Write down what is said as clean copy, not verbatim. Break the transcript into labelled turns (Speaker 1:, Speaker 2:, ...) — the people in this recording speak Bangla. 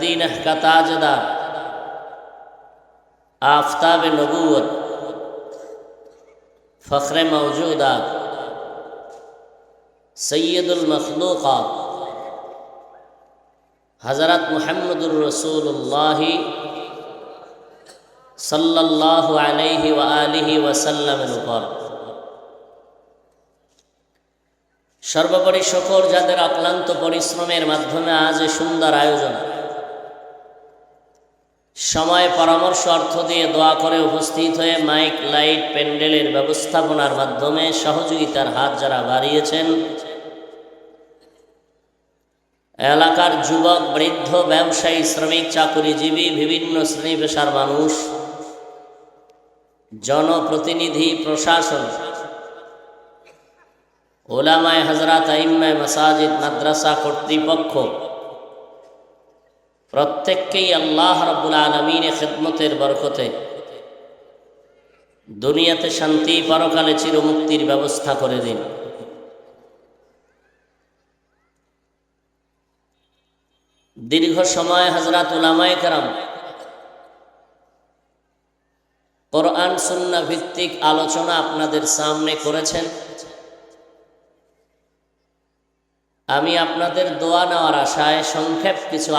Speaker 1: मदीना का ताजदार, आफताब नबूवत, फ़ख्र मौजूदात, सैयदुल मखलूक़ात हज़रत मुहम्मदुर रसूलुल्लाह सल्लल्लाहु अलैहि व आलिहि वसल्लम पर সর্বোপরি শুকর যাদের অক্লান্ত পরিশ্রমের মাধ্যমে আজ সুন্দর আয়োজন, সময় পরামর্শ অর্থ দিয়ে দোয়া করে উপস্থিত হয়ে মাইক লাইট প্যান্ডেলের ব্যবস্থাপনার মাধ্যমে সহযোগিতার হাত যারা বাড়িয়েছেন, এলাকার যুবক বৃদ্ধ ব্যবসায়ী শ্রমিক চাকুরিজীবী বিভিন্ন শ্রেণী পেশার মানুষ, জনপ্রতিনিধি, প্রশাসন, ওলামায়ে হযরত, আইম্মায়ে মাসাজিদ, মাদ্রাসা কর্তৃপক্ষ প্রত্যেককেই আল্লাহ রাব্বুল আলামিনের খিদমতের বরকতে দুনিয়াতে শান্তি, পরকালে চিরমুক্তির ব্যবস্থা করে দিন। দীর্ঘ সময় হযরত উলামায়ে কেরাম কোরআন সুন্নাহ ভিত্তিক আলোচনা আপনাদের সামনে করেছেন। আমি আপনাদের দোয়া নেওয়ার আশায় সংক্ষেপ কিছু